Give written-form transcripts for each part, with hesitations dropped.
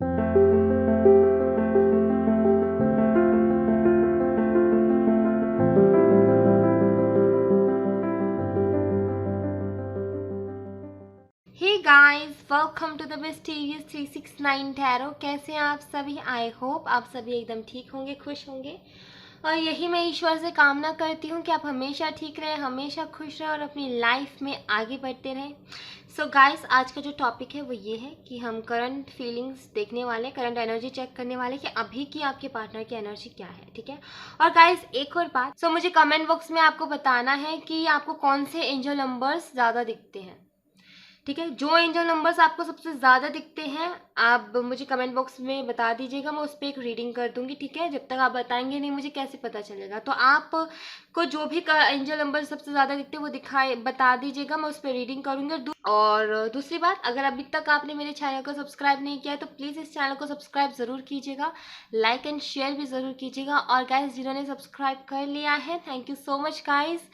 Hey guys, welcome to the mysterious 369 tarot. कैसे हैं आप सभी? आई होप आप सभी एकदम ठीक होंगे, खुश होंगे। और यही मैं ईश्वर से कामना करती हूँ कि आप हमेशा ठीक रहें, हमेशा खुश रहें और अपनी लाइफ में आगे बढ़ते रहें। सो गाइस, आज का जो टॉपिक है वो ये है कि हम करंट फीलिंग्स देखने वाले, करंट एनर्जी चेक करने वाले कि अभी की आपके पार्टनर की एनर्जी क्या है। ठीक है। और गाइस, एक और बात, मुझे कमेंट बॉक्स में आपको बताना है कि आपको कौन से एंजल नंबर्स ज़्यादा दिखते हैं। ठीक है, जो एंजल नंबर्स आपको सबसे ज़्यादा दिखते हैं आप मुझे कमेंट बॉक्स में बता दीजिएगा, मैं उस पर एक रीडिंग कर दूंगी। ठीक है, जब तक आप बताएंगे नहीं मुझे कैसे पता चलेगा। तो आप को जो भी एंजल नंबर सबसे ज़्यादा दिखते हैं वो दिखाए बता दीजिएगा, मैं उस पर रीडिंग करूंगी। और दूसरी बात, अगर अभी तक आपने मेरे चैनल को सब्सक्राइब नहीं किया है तो प्लीज़ इस चैनल को सब्सक्राइब ज़रूर कीजिएगा, लाइक एंड शेयर भी ज़रूर कीजिएगा। और गाइस, जिन्होंने सब्सक्राइब कर लिया है, thank you so much guys.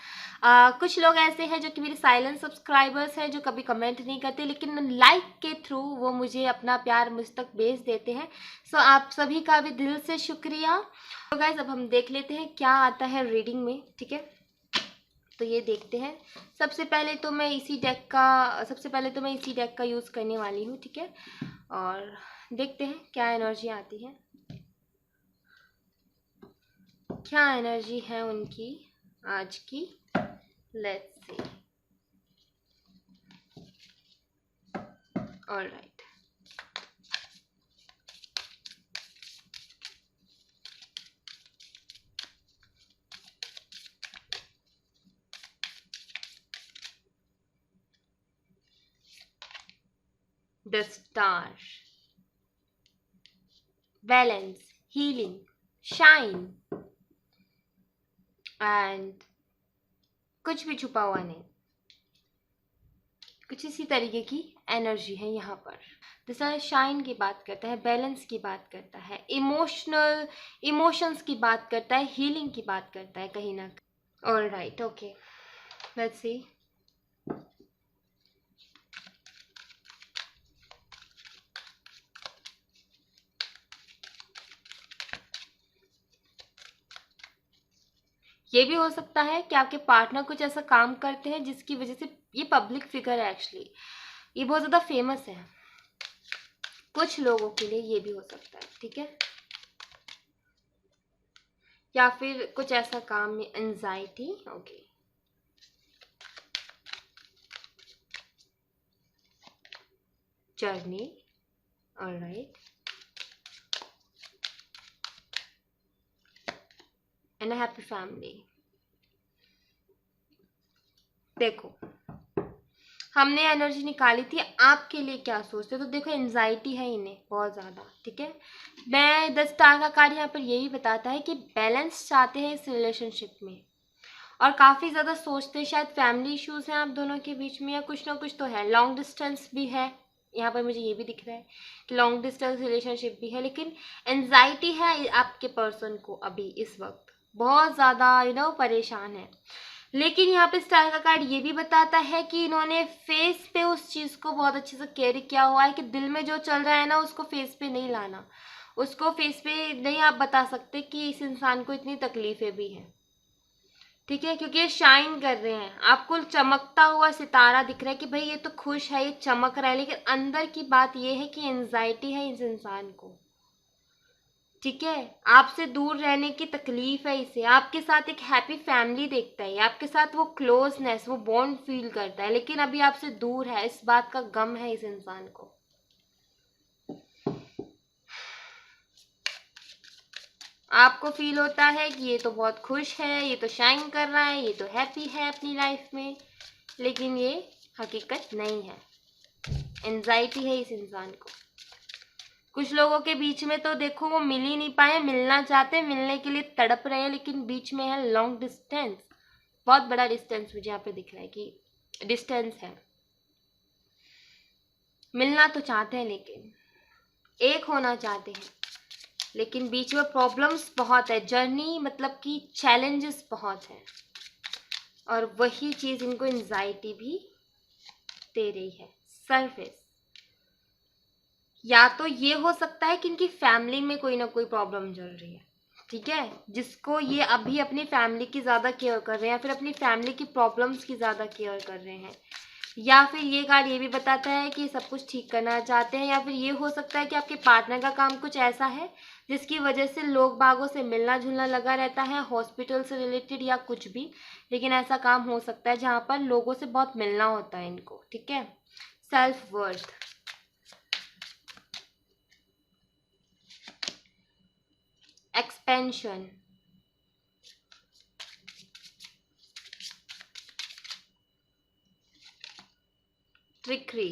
कुछ लोग ऐसे हैं जो कि मेरे साइलेंट सब्सक्राइबर्स हैं, जो कभी कमेंट नहीं करते लेकिन लाइक के थ्रू वो मुझे अपना प्यार मुझ तक भेज देते हैं। सो आप सभी का भी दिल से शुक्रिया। तो गाइस, अब हम देख लेते हैं क्या आता है रीडिंग में। ठीक है, तो ये देखते हैं। सबसे पहले तो मैं इसी डेक का यूज़ करने वाली हूँ। ठीक है, और देखते हैं क्या एनर्जी आती है, क्या एनर्जी है उनकी आज की। Let's see. Alright, the star, balance, healing, shine and कुछ भी छुपा हुआ नहीं, कुछ इसी तरीके की एनर्जी है यहाँ पर। जैसा शाइन की बात करता है, बैलेंस की बात करता है, इमोशंस की बात करता है, हीलिंग की बात करता है कहीं ना कहीं। Alright, okay, let's see. ये भी हो सकता है कि आपके पार्टनर कुछ ऐसा काम करते हैं जिसकी वजह से, ये पब्लिक फिगर है एक्चुअली, ये बहुत ज़्यादा फेमस है, कुछ लोगों के लिए ये भी हो सकता है। ठीक है, या फिर कुछ ऐसा काम में anxiety. Okay, journey, alright, and a happy family. देखो, हमने एनर्जी निकाली थी, आपके लिए क्या सोचते हो? तो देखो, एंजाइटी है इन्हें बहुत ज़्यादा। ठीक है, मैं 10 स्टार का कार्ड यहाँ पर यही बताता है कि बैलेंस चाहते हैं इस रिलेशनशिप में, और काफ़ी ज़्यादा सोचते हैं। शायद फैमिली इश्यूज हैं आप दोनों के बीच में, या कुछ ना कुछ तो है, लॉन्ग डिस्टेंस भी है यहाँ पर, मुझे ये भी दिख रहा है कि लॉन्ग डिस्टेंस रिलेशनशिप भी है। लेकिन एंजाइटी है आपके पर्सन को अभी इस वक्त, बहुत ज़्यादा परेशान है। लेकिन यहाँ पे स्टार का कार्ड ये भी बताता है कि इन्होंने फेस पे उस चीज़ को बहुत अच्छे से कैरी किया हुआ है कि दिल में जो चल रहा है ना उसको फेस पे नहीं लाना, उसको फेस पे नहीं आप बता सकते कि इस इंसान को इतनी तकलीफें भी हैं। ठीक है, क्योंकि ये शाइन कर रहे हैं, आपको चमकता हुआ सितारा दिख रहा है कि भाई ये तो खुश है, ये चमक रहा है, लेकिन अंदर की बात ये है कि एंजाइटी है इस इंसान को। ठीक है, आपसे दूर रहने की तकलीफ है इसे, आपके साथ एक हैप्पी फैमिली देखता है, आपके साथ वो क्लोजनेस, वो बॉन्ड फील करता है, लेकिन अभी आपसे दूर है, इस बात का गम है इस इंसान को। आपको फील होता है कि ये तो बहुत खुश है, ये तो शाइन कर रहा है, ये तो हैप्पी है अपनी लाइफ में, लेकिन ये हकीकत नहीं है, एंजाइटी है इस इंसान को। कुछ लोगों के बीच में तो देखो वो मिल ही नहीं पाए, मिलना चाहते, मिलने के लिए तड़प रहे हैं, लेकिन बीच में है लॉन्ग डिस्टेंस, बहुत बड़ा डिस्टेंस मुझे यहाँ पे दिख रहा है कि डिस्टेंस है। मिलना तो चाहते हैं, लेकिन एक होना चाहते हैं, लेकिन बीच में प्रॉब्लम्स बहुत है, जर्नी मतलब कि चैलेंजेस बहुत हैं, और वही चीज़ इनको एंजाइटी भी दे रही है। सरफेस, या तो ये हो सकता है कि इनकी फैमिली में कोई ना कोई प्रॉब्लम चल रही है, ठीक है, जिसको ये अभी अपनी फैमिली की ज़्यादा केयर कर रहे हैं, फिर अपनी फैमिली की प्रॉब्लम्स की ज़्यादा केयर कर रहे हैं। या फिर ये कार्ड ये भी बताता है कि सब कुछ ठीक करना चाहते हैं। या फिर ये हो सकता है कि आपके पार्टनर का काम कुछ ऐसा है जिसकी वजह से लोग बागों से मिलना जुलना लगा रहता है, हॉस्पिटल से रिलेटेड या कुछ भी, लेकिन ऐसा काम हो सकता है जहाँ पर लोगों से बहुत मिलना होता है इनको, ठीक है। सेल्फ वर्थ, एक्सपेंशन, ट्रिकरी,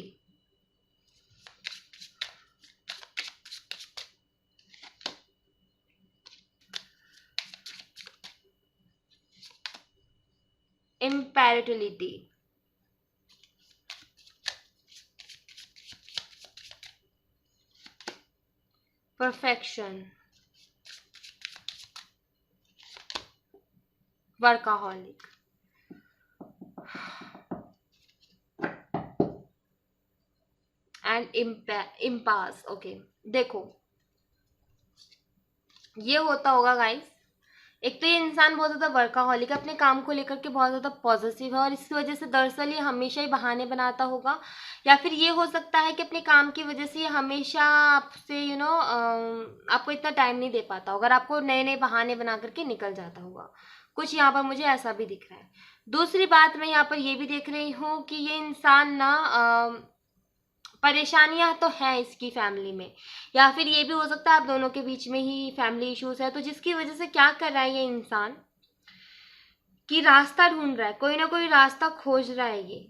इम्पैरेटिलिटी, perfection, workaholic, and impasse. Okay, देखो ये होता होगा गाइस, एक तो ये इंसान बहुत ज़्यादा वर्काहॉलिक है, अपने काम को लेकर के बहुत ज़्यादा पॉजिटिव है, और इसकी वजह से दरअसल ये हमेशा ही बहाने बनाता होगा। या फिर ये हो सकता है कि अपने काम की वजह से ये हमेशा आपसे आपको इतना टाइम नहीं दे पाता होगा, और आपको नए नए बहाने बना करके निकल जाता होगा। कुछ यहाँ पर मुझे ऐसा भी दिख रहा है। दूसरी बात मैं यहाँ पर ये भी देख रही हूँ कि ये इंसान ना परेशानियां तो हैं इसकी फैमिली में, या फिर ये भी हो सकता है आप दोनों के बीच में ही फैमिली इश्यूज है, तो जिसकी वजह से क्या कर रहा है ये इंसान कि रास्ता ढूंढ रहा है, कोई ना कोई रास्ता खोज रहा है ये,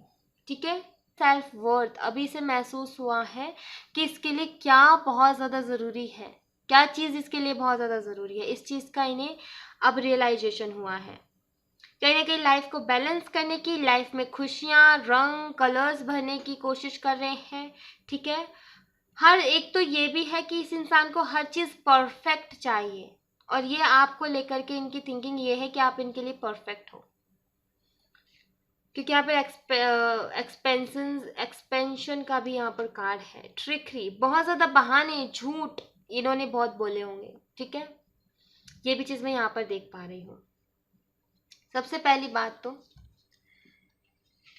ठीक है। सेल्फ वर्थ अभी से महसूस हुआ है कि इसके लिए क्या बहुत ज़्यादा ज़रूरी है, क्या चीज़ इसके लिए बहुत ज़्यादा ज़रूरी है, इस चीज़ का इन्हें अब रियलाइजेशन हुआ है। कहीं ना कहीं लाइफ को बैलेंस करने की, लाइफ में खुशियाँ, रंग, कलर्स भरने की कोशिश कर रहे हैं, ठीक है। हर एक तो ये भी है कि इस इंसान को हर चीज़ परफेक्ट चाहिए, और ये आपको लेकर के इनकी थिंकिंग ये है कि आप इनके लिए परफेक्ट हो, क्योंकि यहाँ पर एक्सपेंशन का भी यहाँ पर कार्ड है। ट्रिकरी, बहुत ज़्यादा बहाने, झूठ इन्होंने बहुत बोले होंगे, ठीक है, ये भी चीज़ मैं यहाँ पर देख पा रही हूँ। सबसे पहली बात तो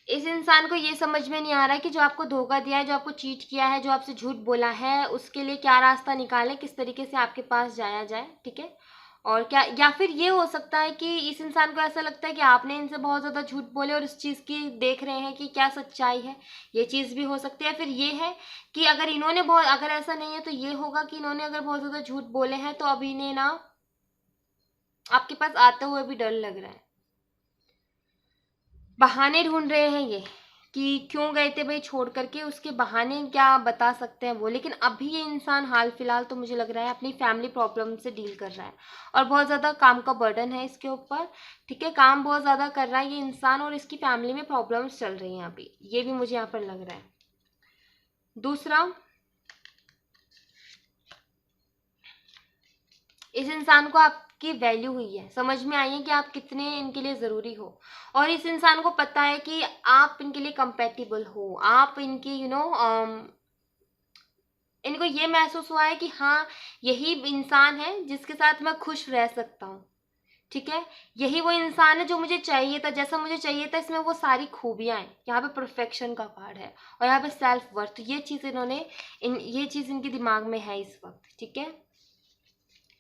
इस इंसान को ये समझ में नहीं आ रहा है कि जो आपको धोखा दिया है, जो आपको चीट किया है, जो आपसे झूठ बोला है, उसके लिए क्या रास्ता निकालें, किस तरीके से आपके पास जाया जाए, ठीक है। और क्या, या फिर ये हो सकता है कि इस इंसान को ऐसा लगता है कि आपने इनसे बहुत ज़्यादा झूठ बोले और इस चीज़ की देख रहे हैं कि क्या सच्चाई है, ये चीज़ भी हो सकती है। फिर ये है कि अगर इन्होंने बहुत, अगर ऐसा नहीं है तो ये होगा कि इन्होंने अगर बहुत ज़्यादा झूठ बोले हैं तो अब इन्हें ना आपके पास आते हुए भी डर लग रहा है, बहाने ढूंढ रहे हैं ये कि क्यों गए थे भाई छोड़ करके, उसके बहाने क्या बता सकते हैं वो। लेकिन अभी ये इंसान हाल फिलहाल तो मुझे लग रहा है अपनी फैमिली प्रॉब्लम से डील कर रहा है, और बहुत ज़्यादा काम का बर्डन है इसके ऊपर, ठीक है, काम बहुत ज़्यादा कर रहा है ये इंसान, और इसकी फैमिली में प्रॉब्लम्स चल रही हैं अभी, ये भी मुझे यहाँ पर लग रहा है। दूसरा, इस इंसान को आपकी वैल्यू हुई है, समझ में आई है कि आप कितने इनके लिए ज़रूरी हो, और इस इंसान को पता है कि आप इनके लिए कंपेटिबल हो, आप इनकी इनको ये महसूस हुआ है कि हाँ, यही इंसान है जिसके साथ मैं खुश रह सकता हूँ, ठीक है, यही वो इंसान है जो मुझे चाहिए था, जैसा मुझे चाहिए था, इसमें वो सारी खूबियाँ हैं। यहाँ पे परफेक्शन का कार्ड है, और यहाँ पे सेल्फ वर्थ, ये चीज़ ये चीज़ इनके दिमाग में है इस वक्त, ठीक है।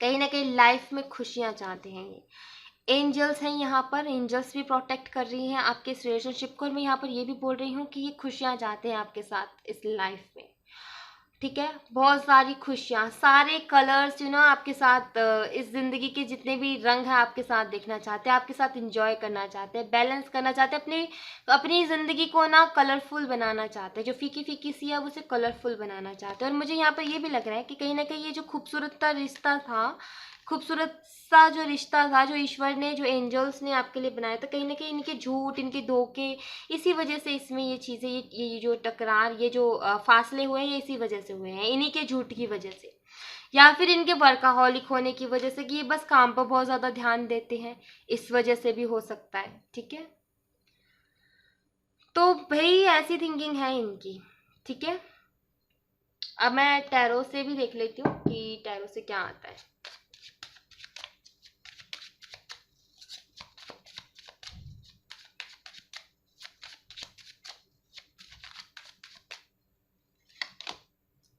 कहीं ना कहीं लाइफ में खुशियाँ चाहते हैं ये। एंजल्स हैं यहाँ पर, एंजल्स भी प्रोटेक्ट कर रही हैं आपके इस रिलेशनशिप को, और मैं यहाँ पर ये भी बोल रही हूँ कि ये खुशियाँ चाहते हैं आपके साथ इस लाइफ में, ठीक है, बहुत सारी खुशियाँ, सारे कलर्स आपके साथ, इस ज़िंदगी के जितने भी रंग हैं आपके साथ देखना चाहते हैं, आपके साथ इंजॉय करना चाहते हैं, बैलेंस करना चाहते हैं, अपनी अपनी ज़िंदगी को ना कलरफुल बनाना चाहते हैं, जो फीकी फीकी सी है उसे कलरफुल बनाना चाहते हैं। और मुझे यहाँ पर ये भी लग रहा है कि कहीं ना कहीं ये जो खूबसूरत सा रिश्ता था, खूबसूरत सा जो रिश्ता था, जो ईश्वर ने, जो एंजल्स ने आपके लिए बनाया था, कहीं ना कहीं इनके झूठ, इनके धोखे, इसी वजह से इसमें ये चीज़ें, ये जो टकरार, ये जो फासले हुए हैं, ये इसी वजह से हुए हैं, इन्हीं के झूठ की वजह से, या फिर इनके वर्काहॉलिक होने की वजह से कि ये बस काम पर बहुत ज़्यादा ध्यान देते हैं, इस वजह से भी हो सकता है, ठीक है। तो भाई ऐसी थिंकिंग है इनकी, ठीक है। अब मैं टैरो से भी देख लेती हूँ कि टैरो से क्या आता है।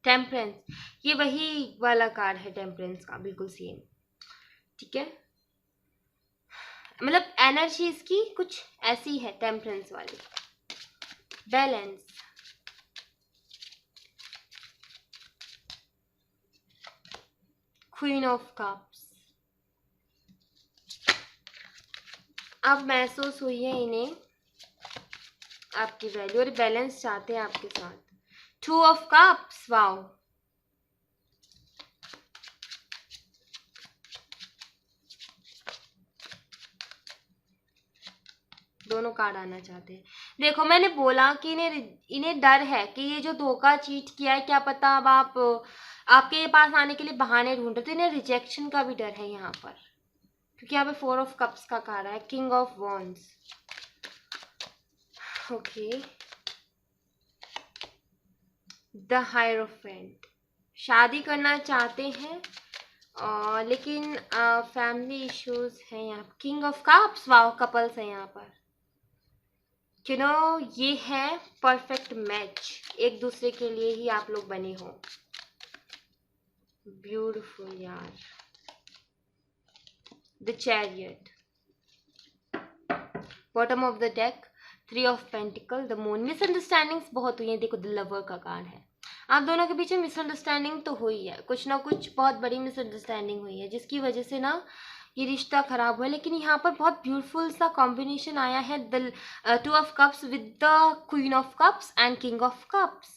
टेम्परेंस, ये वही वाला कार्ड है टेम्परेंस का, बिल्कुल सेम। ठीक है, मतलब एनर्जी इसकी कुछ ऐसी है टेम्परेंस वाली। Balance, queen of cups. अब महसूस हुई है इन्हें आपकी वैल्यू और बैलेंस चाहते हैं आपके साथ। Two of cups, wow. दोनों कार्ड आना चाहते हैं। देखो मैंने बोला कि इन्हें डर है कि ये जो धोखा चीट किया है, क्या पता अब आप आपके पास आने के लिए बहाने ढूंढ रहे, तो इन्हें रिजेक्शन का भी डर है यहाँ पर, क्योंकि यहाँ पे 4 ऑफ कप्स का कार्ड है, king of wands. Okay, the hierophant, शादी करना चाहते हैं लेकिन फैमिली इश्यूज हैं यहाँ। King of cups, wow, couples है यहाँ पर। यू नो, ये है परफेक्ट मैच, एक दूसरे के लिए ही आप लोग बने हो। ब्यूटीफुल यार। The chariot, bottom of the deck, 3 of pentacle, the moon. Misunderstandings बहुत हुई है। देखो द लवर का कार्ड है, आप दोनों के बीच में मिसअंडरस्टैंडिंग तो हुई है, कुछ ना कुछ बहुत बड़ी मिसअंडरस्टैंडिंग हुई है, जिसकी वजह से ना ये रिश्ता खराब हुआ। लेकिन यहाँ पर बहुत ब्यूटीफुल सा कॉम्बिनेशन आया है, the 2 of cups with the queen of cups and king of cups.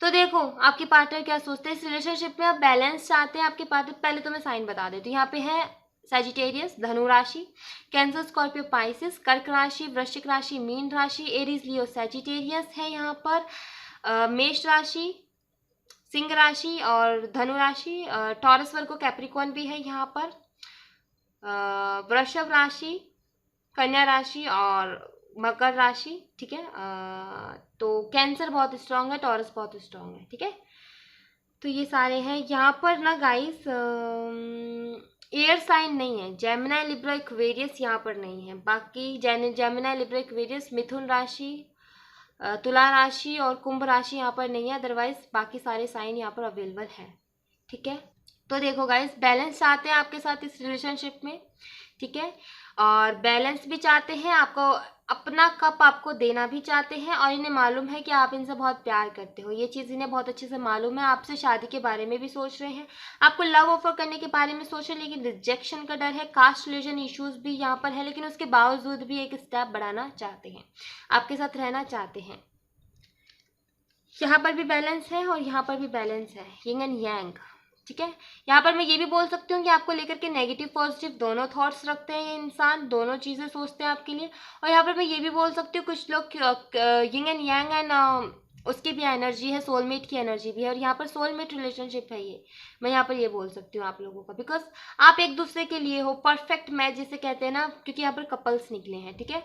तो देखो आपके पार्टनर क्या सोचते हैं इस रिलेशनशिप में। आप बैलेंस चाहते हैं आपके पार्टनर। पहले तो मैं साइन बता देती हूँ। यहाँ पे है सैजिटेरियस, धनु राशि, कैंसर, स्कॉर्पियो, पाइसिस, कर्क राशि, वृश्चिक राशि, मीन राशि, एरीज, लियो, सैजिटेरियस है यहाँ पर, मेष राशि, सिंह राशि और धनु राशि, टॉरस, वर्गो, कैप्रिकॉर्न भी है यहाँ पर, वृषभ राशि, कन्या राशि और मकर राशि। ठीक है, तो कैंसर बहुत स्ट्रांग है, टॉरस बहुत स्ट्रांग है। ठीक है, तो ये सारे हैं यहाँ पर ना गाइस। एयर साइन नहीं है, जेमिनी, लिब्रा, एक्वेरियस यहाँ पर नहीं है। बाकी जेमिनी, लिब्रा, एक्वेरियस, मिथुन राशि, तुला राशि और कुंभ राशि यहाँ पर नहीं है। अदरवाइज बाकी सारे साइन यहाँ पर अवेलेबल है। ठीक है, तो देखो गाइस, बैलेंस चाहते हैं आपके साथ इस रिलेशनशिप में। ठीक है, और बैलेंस भी चाहते हैं, आपको अपना कप आपको देना भी चाहते हैं, और इन्हें मालूम है कि आप इनसे बहुत प्यार करते हो। ये चीज़ इन्हें बहुत अच्छे से मालूम है। आपसे शादी के बारे में भी सोच रहे हैं, आपको लव ऑफर करने के बारे में सोच रहे हैं, लेकिन रिजेक्शन का डर है। कास्ट रिलीजन इश्यूज भी यहाँ पर है, लेकिन उसके बावजूद भी एक स्टेप बढ़ाना चाहते हैं, आपके साथ रहना चाहते हैं। यहाँ पर भी बैलेंस है और यहाँ पर भी बैलेंस है, यिंग एंड यांग। ठीक है, यहाँ पर मैं ये भी बोल सकती हूँ कि आपको लेकर के नेगेटिव पॉजिटिव दोनों थॉट्स रखते हैं ये इंसान, दोनों चीज़ें सोचते हैं आपके लिए। और यहाँ पर मैं ये भी बोल सकती हूँ कुछ लोग यिंग एंड यांग एंड उसकी भी एनर्जी है, सोलमेट की एनर्जी भी है, और यहाँ पर सोलमेट रिलेशनशिप है ये। मैं यहाँ पर ये बोल सकती हूँ आप लोगों का, बिकॉज आप एक दूसरे के लिए हो, परफेक्ट मैच जिसे कहते हैं ना, क्योंकि यहाँ पर कपल्स निकले हैं। ठीक है,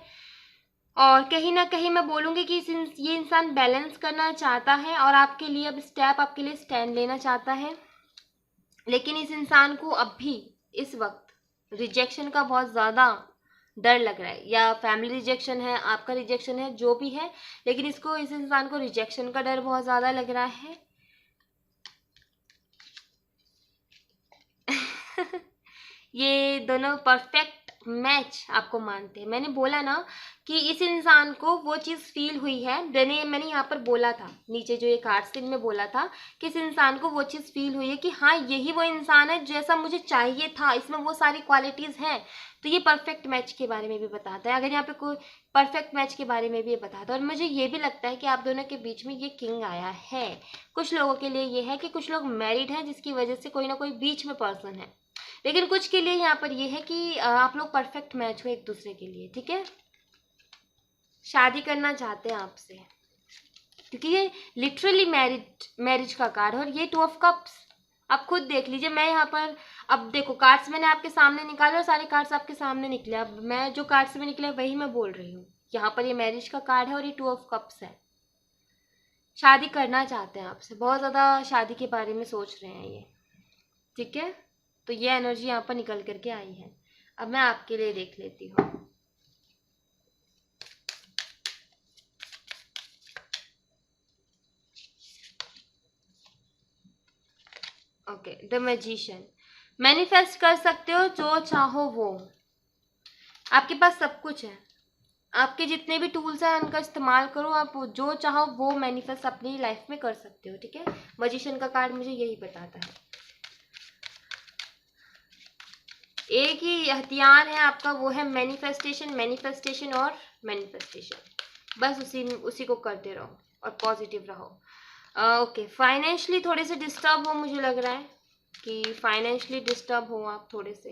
और कहीं ना कहीं मैं बोलूँगी कि ये इंसान बैलेंस करना चाहता है और आपके लिए अब स्टेप, आपके लिए स्टैंड लेना चाहता है। लेकिन इस इंसान को अब भी इस वक्त रिजेक्शन का बहुत ज़्यादा डर लग रहा है, या फैमिली रिजेक्शन है, आपका रिजेक्शन है, जो भी है, लेकिन इसको, इस इंसान को रिजेक्शन का डर बहुत ज़्यादा लग रहा है। ये दोनों परफेक्ट मैच आपको मानते हैं। मैंने बोला ना कि इस इंसान को वो चीज़ फील हुई है। मैंने यहाँ पर बोला था, नीचे जो ये कार्ड सीन में बोला था कि इस इंसान को वो चीज़ फील हुई है कि हाँ यही वो इंसान है जैसा मुझे चाहिए था, इसमें वो सारी क्वालिटीज़ हैं। तो ये परफेक्ट मैच के बारे में भी बताता है, अगर यहाँ पे कोई परफेक्ट मैच के बारे में भी बताता है। और मुझे ये भी लगता है कि आप दोनों के बीच में ये किंग आया है। कुछ लोगों के लिए ये है कि कुछ लोग मैरिड हैं, जिसकी वजह से कोई ना कोई बीच में पर्सन है, लेकिन कुछ के लिए यहाँ पर ये है कि आप लोग परफेक्ट मैच हो एक दूसरे के लिए। ठीक है, शादी करना चाहते हैं आपसे, क्योंकि ये लिटरली मैरिज का कार्ड है। और ये 2 ऑफ कप्स, आप खुद देख लीजिए। मैं यहाँ पर, अब देखो कार्ड्स मैंने आपके सामने निकाले और सारे कार्ड्स आपके सामने निकले। अब मैं जो कार्ड्स में निकले वही मैं बोल रही हूँ। यहाँ पर ये मैरिज का कार्ड है और ये 2 ऑफ कप्स है। शादी करना चाहते हैं आपसे, बहुत ज़्यादा शादी के बारे में सोच रहे हैं ये, ठीक है। तो ये एनर्जी यहाँ पर निकल करके आई है। अब मैं आपके लिए देख लेती हूँ। Okay, the magician. मैनिफेस्ट कर सकते हो जो चाहो वो, आपके पास सब कुछ है, आपके जितने भी टूल्स हैं उनका इस्तेमाल करो, आप जो चाहो वो मैनिफेस्ट अपनी लाइफ में कर सकते हो, ठीक है। मैजिशियन का कार्ड मुझे यही बताता है। एक ही हथियार है आपका, वो है मैनिफेस्टेशन, मैनिफेस्टेशन और मैनिफेस्टेशन। बस उसी को करते रहो और पॉजिटिव रहो। ओके, फाइनेंशियली थोड़े से डिस्टर्ब हो, मुझे लग रहा है कि फाइनेंशियली डिस्टर्ब हो आप थोड़े से।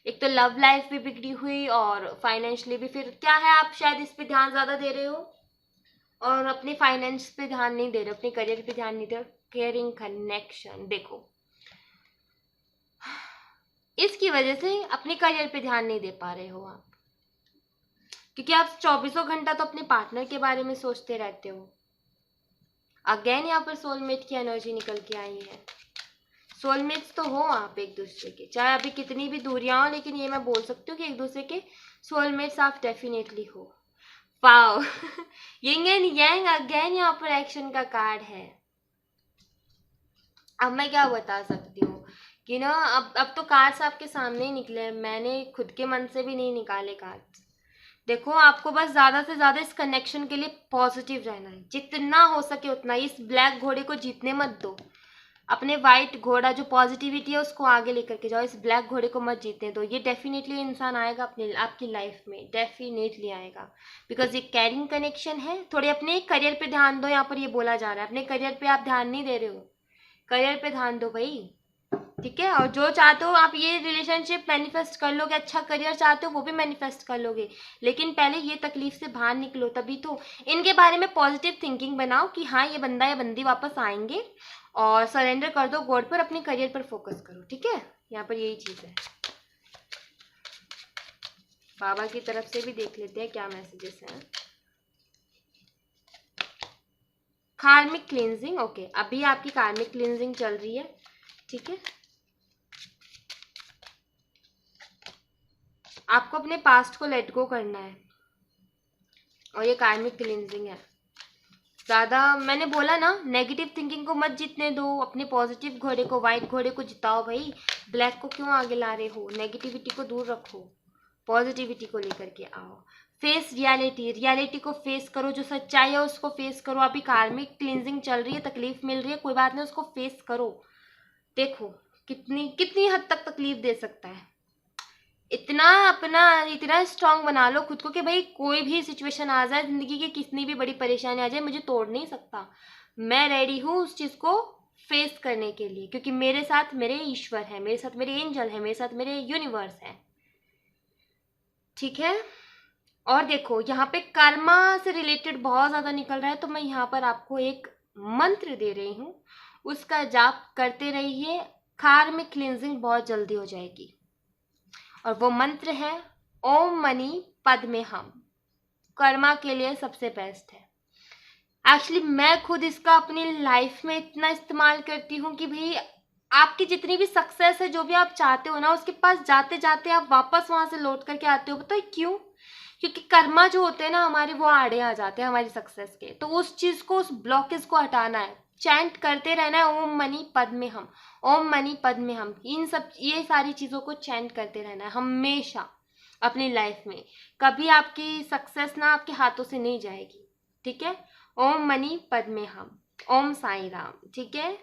एक तो लव लाइफ भी बिगड़ी हुई और फाइनेंशियली भी, फिर क्या है आप शायद इस पे ध्यान ज़्यादा दे रहे हो और अपने फाइनेंस पे ध्यान नहीं दे रहे, अपने करियर पे ध्यान नहीं दे रहे। केयरिंग कनेक्शन, देखो इसकी वजह से अपने करियर पे ध्यान नहीं दे पा रहे हो आप, क्योंकि आप 24 घंटा तो अपने पार्टनर के बारे में सोचते रहते हो। अगेन यहाँ पर सोलमेट की एनर्जी निकल के आई है। सोलमेट्स तो हो आप एक दूसरे के, चाहे अभी कितनी भी दूरियां हो, लेकिन ये मैं बोल सकती हूँ कि एक दूसरे के सोलमेट्स आप डेफिनेटली हो। Wow yin and yang, again यहाँ पर एक्शन का कार्ड है। अब मैं क्या बता सकती हूँ कि ना, अब तो कार्ड्स आपके सामने ही निकले हैं, मैंने खुद के मन से भी नहीं निकाले कार्ड्स। देखो आपको बस ज़्यादा से ज़्यादा इस कनेक्शन के लिए पॉजिटिव रहना है, जितना हो सके उतना। इस ब्लैक घोड़े को जीतने मत दो, अपने वाइट घोड़ा जो पॉजिटिविटी है उसको आगे लेकर के जाओ, इस ब्लैक घोड़े को मत जीतने दो। ये डेफिनेटली इंसान आएगा अपने आपकी लाइफ में, डेफिनेटली आएगा, बिकॉज ये कैरिंग कनेक्शन है। थोड़े अपने करियर पे ध्यान दो, यहाँ पर ये बोला जा रहा है। अपने करियर पे आप ध्यान नहीं दे रहे हो, करियर पे ध्यान दो भाई, ठीक है। और जो चाहते हो आप, ये रिलेशनशिप मैनिफेस्ट कर लोगे, अच्छा करियर चाहते हो वो भी मैनिफेस्ट कर लोगे, लेकिन पहले ये तकलीफ से बाहर निकलो, तभी तो। इनके बारे में पॉजिटिव थिंकिंग बनाओ कि हाँ ये बंदा या बंदी वापस आएंगे, और सरेंडर कर दो गॉड पर, अपने करियर पर फोकस करो, ठीक है। यहाँ पर यही चीज़ है। बाबा की तरफ से भी देख लेते हैं क्या मैसेजेस हैं। कार्मिक क्लींजिंग, ओके, अभी आपकी कार्मिक क्लींजिंग चल रही है, ठीक है। आपको अपने पास्ट को लेट गो करना है, और ये कार्मिक क्लींजिंग है। ज़्यादा मैंने बोला ना, नेगेटिव थिंकिंग को मत जीतने दो, अपने पॉजिटिव घोड़े को, वाइट घोड़े को जिताओ भाई। ब्लैक को क्यों आगे ला रहे हो, नेगेटिविटी को दूर रखो, पॉजिटिविटी को लेकर के आओ। फेस रियलिटी, रियलिटी को फेस करो, जो सच्चाई है उसको फेस करो। अभी कार्मिक क्लींजिंग चल रही है, तकलीफ मिल रही है, कोई बात नहीं, उसको फेस करो। देखो कितनी कितनी हद तक तकलीफ दे सकता है, इतना स्ट्रांग बना लो खुद को कि भाई कोई भी सिचुएशन आ जाए, जिंदगी की कितनी भी बड़ी परेशानी आ जाए, मुझे तोड़ नहीं सकता। मैं रेडी हूँ उस चीज़ को फेस करने के लिए, क्योंकि मेरे साथ मेरे ईश्वर है, मेरे साथ मेरे एंजल है, मेरे साथ मेरे यूनिवर्स है, ठीक है। और देखो यहाँ पे कर्मा से रिलेटेड बहुत ज़्यादा निकल रहा है, तो मैं यहाँ पर आपको एक मंत्र दे रही हूँ, उसका जाप करते रहिए, कार्मिक क्लींजिंग बहुत जल्दी हो जाएगी। और वो मंत्र है ओम मनी पद्मे हम। कर्मा के लिए सबसे बेस्ट है। एक्चुअली मैं खुद इसका अपनी लाइफ में इतना इस्तेमाल करती हूँ कि भाई आपकी जितनी भी सक्सेस है, जो भी आप चाहते हो ना, उसके पास जाते जाते आप वापस वहाँ से लौट करके आते हो। बताओ क्यों? क्योंकि कर्मा जो होते हैं ना हमारे, वो आड़े आ जाते हैं हमारी सक्सेस के। तो उस चीज़ को, उस ब्लॉकेज को हटाना है, चैंट करते रहना है ओम मनी पद में हम, ओम मनी पद में हम। ये सारी चीज़ों को चैंट करते रहना है हमेशा अपनी लाइफ में। कभी आपकी सक्सेस ना आपके हाथों से नहीं जाएगी, ठीक है। ओम मनी पद में हम, ओम साई राम, ठीक है।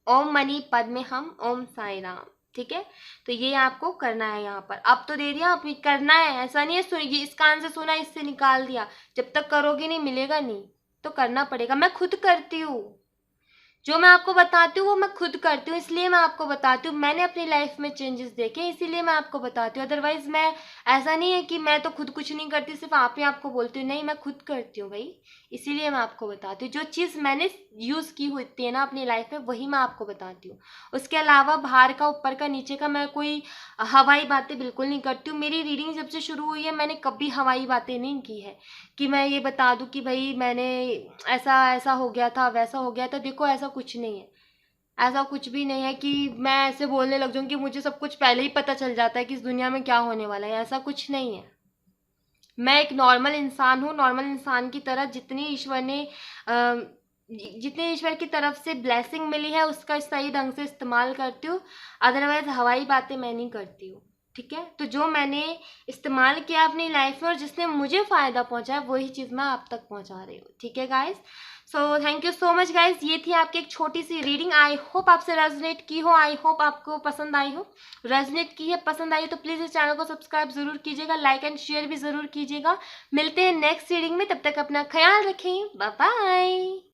ओम मनी पद में हम, ओम साई राम, ठीक है। तो ये आपको करना है यहाँ पर। अब तो दे दिया, अब करना है, ऐसा नहीं है ये इस कान से सुना इससे निकाल दिया। जब तक करोगे नहीं मिलेगा नहीं, तो करना पड़ेगा। मैं खुद करती हूँ, जो मैं आपको बताती हूँ वो मैं खुद करती हूँ, इसलिए मैं आपको बताती हूँ। मैंने अपनी लाइफ में चेंजेस देखे इसीलिए मैं आपको बताती हूँ। अदरवाइज मैं, ऐसा नहीं है कि मैं तो खुद कुछ नहीं करती, सिर्फ आप ही आपको बोलती हूँ। नहीं, मैं खुद करती हूँ भाई, इसीलिए मैं आपको बताती हूँ। जो चीज़ मैंने यूज़ की होती है ना अपनी लाइफ में, वही मैं आपको बताती हूँ। उसके अलावा बाहर का, ऊपर का, नीचे का मैं कोई हवाई बातें बिल्कुल नहीं करती हूँ। मेरी रीडिंग जब से शुरू हुई है मैंने कभी हवाई बातें नहीं की है कि मैं ये बता दूं कि भाई मैंने ऐसा ऐसा हो गया था, वैसा हो गया था। देखो ऐसा कुछ नहीं है, ऐसा कुछ भी नहीं है कि मैं ऐसे बोलने लग जाऊं कि मुझे सब कुछ पहले ही पता चल जाता है कि इस दुनिया में क्या होने वाला है। ऐसा कुछ नहीं है। मैं एक नॉर्मल इंसान हूँ, नॉर्मल इंसान की तरह जितनी ईश्वर ने जितनी ईश्वर की तरफ से ब्लेसिंग मिली है उसका सही ढंग से इस्तेमाल करती हूँ। अदरवाइज हवाई बातें मैं नहीं करती हूँ। ठीक है, तो जो मैंने इस्तेमाल किया अपनी लाइफ में और जिसने मुझे फायदा पहुंचा है वही चीज मैं आप तक पहुंचा रही हूँ। ठीक है guys, so thank you so much guys. ये थी आपकी एक छोटी सी रीडिंग। आई होप आपसे रेजोनेट की हो, आई होप आपको पसंद आई हो। रेजोनेट की है, पसंद आई तो प्लीज इस चैनल को सब्सक्राइब जरूर कीजिएगा, लाइक एंड शेयर भी जरूर कीजिएगा। मिलते हैं नेक्स्ट रीडिंग में, तब तक अपना ख्याल रखें। Bye bye.